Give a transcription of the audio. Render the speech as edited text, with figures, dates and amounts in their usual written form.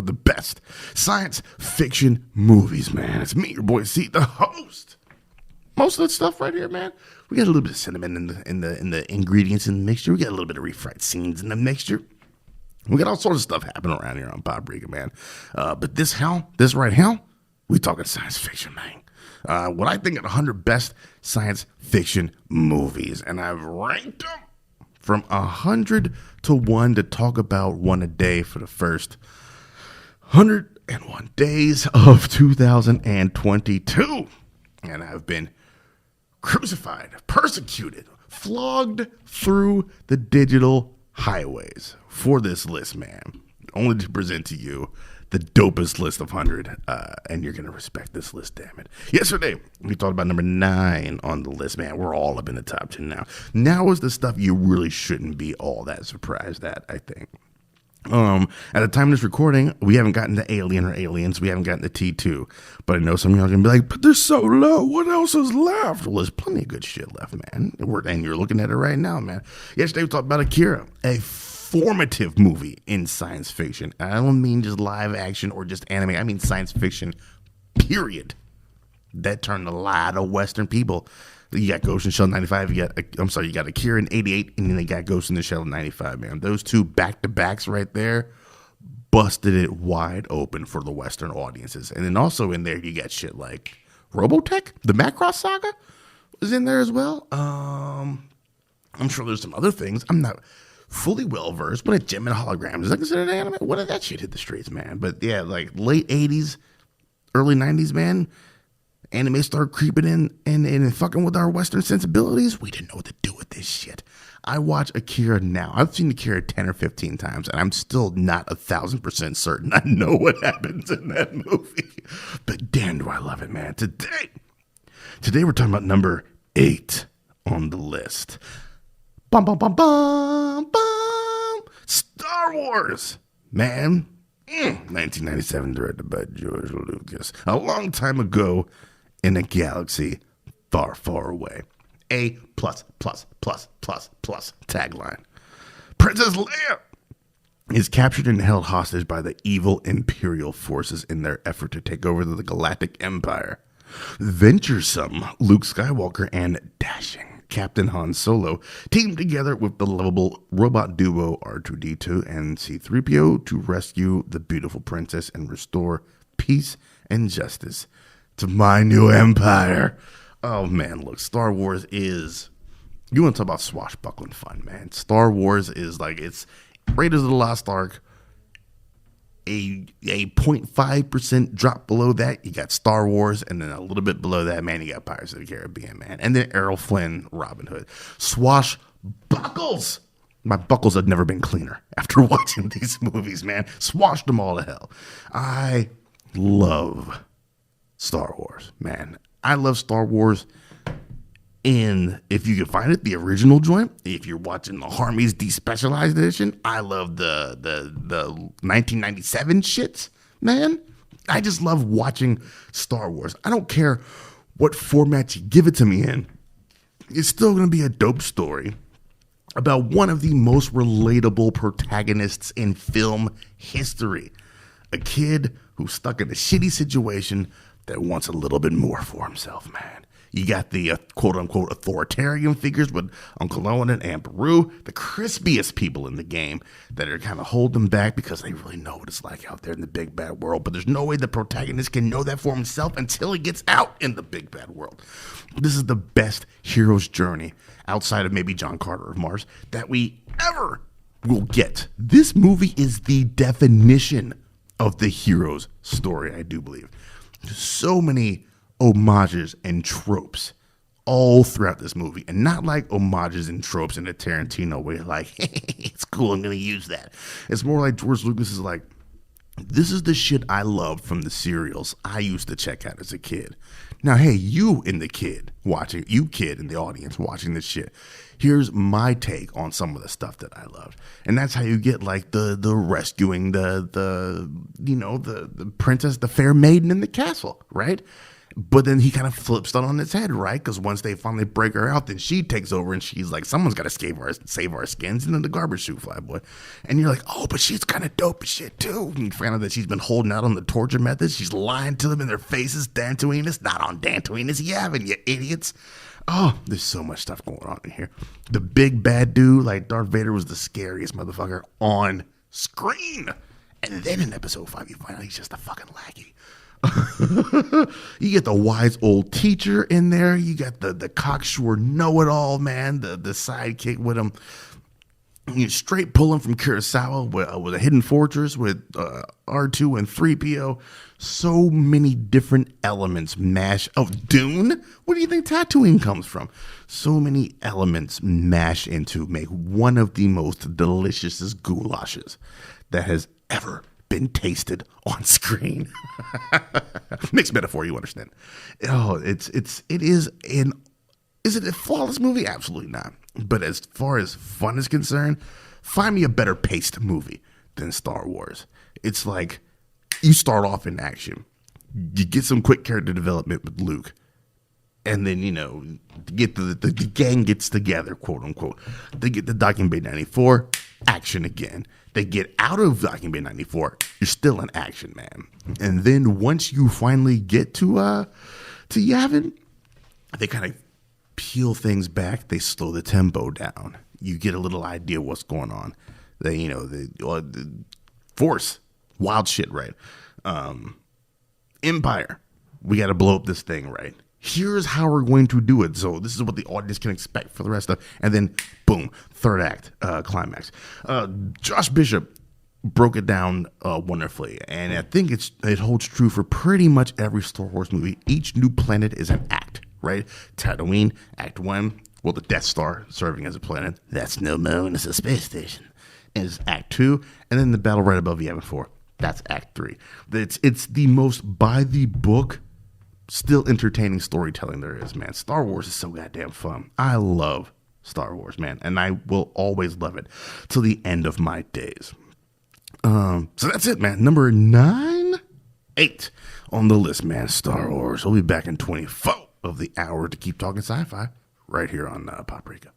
of the best science fiction movies, man. It's me, your boy C, the host. Most of the stuff right here, man. We got a little bit of cinnamon in the ingredients in the mixture. We got a little bit of refried scenes in the mixture. We got all sorts of stuff happening around here on Paprika, man. But this right here, we talking science fiction, man. What I think of 100 best science fiction movies, and I've ranked them from 100 to 1 to talk about one a day for the first 101 days of 2022. And I've been crucified, persecuted, flogged through the digital highways for this list, man. Only to present to you the dopest list of 100, and you're going to respect this list, damn it. Yesterday, we talked about number 9 on the list, man. We're all up in the top 10 now. Now is the stuff you really shouldn't be all that surprised at, I think. At the time of this recording, we haven't gotten to Alien or Aliens. We haven't gotten to T2. But I know some of y'all are going to be like, but they're so low. What else is left? Well, there's plenty of good shit left, man. And you're looking at it right now, man. Yesterday, we talked about Akira, a formative movie in science fiction. I don't mean just live action or just anime. I mean science fiction, period. That turned a lot of Western people. You got Ghost in the Shell 95. You got Akira in 88, and then they got Ghost in the Shell 95, man. Those two back-to-backs right there busted it wide open for the Western audiences. And then also in there, you got shit like Robotech, the Macross Saga was in there as well. I'm sure there's some other things. I'm not fully well-versed, but a Gem and Holograms, is that considered anime? What did that shit hit the streets, man? But yeah, like late 80s, early 90s, man, anime started creeping in and fucking with our Western sensibilities. We didn't know what to do with this shit. I watch Akira now. I've seen Akira 10 or 15 times, and I'm still not 1,000% certain I know what happens in that movie. But damn, do I love it, man. Today we're talking about number 8 on the list. Bum, bum, bum, bum, bum. Star Wars, man. 1997, directed by George Lucas. A long time ago in a galaxy far, far away. A plus, plus, plus, plus, plus tagline. Princess Leia is captured and held hostage by the evil Imperial forces in their effort to take over the Galactic Empire. Venturesome Luke Skywalker and dashing Captain Han Solo teamed together with the lovable robot duo R2-D2 and C-3PO to rescue the beautiful princess and restore peace and justice to my new empire. Oh man, look, Star Wars is, you want to talk about swashbuckling fun, man. Star Wars is like, it's Raiders of the Lost Ark, a 0.5% drop below that, you got Star Wars, and then a little bit below that, man, you got Pirates of the Caribbean, man. And then Errol Flynn, Robin Hood. Swashbuckles. My buckles have never been cleaner after watching these movies, man. Swashed them all to hell. I love Star Wars, man. I love Star Wars. And if you can find it, the original joint, if you're watching the Harmy's Despecialized Edition, I love the 1997 shits, man. I just love watching Star Wars. I don't care what format you give it to me in. It's still going to be a dope story about one of the most relatable protagonists in film history. A kid who's stuck in a shitty situation that wants a little bit more for himself, man. You got the quote-unquote authoritarian figures with Uncle Owen and Aunt Beru, the crispiest people in the game that are kind of holding back because they really know what it's like out there in the big bad world. But there's no way the protagonist can know that for himself until he gets out in the big bad world. This is the best hero's journey outside of maybe John Carter of Mars that we ever will get. This movie is the definition of the hero's story, I do believe. There's so many homages and tropes all throughout this movie, and not like homages and tropes in a Tarantino where you're like, hey, it's cool, I'm gonna use that. It's more like George Lucas is like, this is the shit I loved from the serials I used to check out as a kid. Now, hey, you in the kid watching, you kid in the audience watching this shit, here's my take on some of the stuff that I loved. And that's how you get like the rescuing the princess, the fair maiden in the castle, right? But then he kind of flips that on its head, right? Because once they finally break her out, then she takes over and she's like, someone's got to save our skins. And then the garbage chute Flyboy. And you're like, oh, but she's kind of dope as shit, too. And you find out that she's been holding out on the torture methods. She's lying to them in their faces. Dantooine, not on Dantooine, you haven't, you idiots. Oh, there's so much stuff going on in here. The big bad dude, like Darth Vader, was the scariest motherfucker on screen. And then in episode 5, you find out he's just a fucking lackey. You get the wise old teacher in there. You got the cocksure know-it-all, man, the sidekick with him. You straight pulling from Kurosawa with a hidden fortress with R2 and 3PO. So many different elements mash. Oh, Dune? Where do you think Tatooine comes from? So many elements mash into make one of the most delicious goulashes that has ever been tasted on screen. Mixed metaphor, you understand. Oh, it is it a flawless movie? Absolutely not. But as far as fun is concerned, find me a better paced movie than Star Wars. It's like you start off in action, you get some quick character development with Luke, and then, you know, get the gang gets together, quote unquote. They get to Docking Bay 94, action again. They get out of Docking Bay 94, you're still in action, man. And then once you finally get to Yavin, they kind of peel things back. They slow the tempo down. You get a little idea what's going on. They, you know, the Force, wild shit, right? Empire, we got to blow up this thing, right? Here's how we're going to do it. So this is what the audience can expect for the rest of, and then boom, third act, climax. Josh Bishop broke it down wonderfully, and I think it holds true for pretty much every Star Wars movie. Each new planet is an act, right? Tatooine, Act 1. Well, the Death Star serving as a planet. That's no moon, it's a space station. Is Act 2, and then the battle right above Yavin 4. That's Act 3. It's the most by the book, still entertaining storytelling there is, man. Star Wars is so goddamn fun. I love Star Wars, man, and I will always love it till the end of my days. So that's it, man. Number 8 on the list, man. Star Wars. We'll be back in 24 of the hour to keep talking sci-fi right here on Paprika.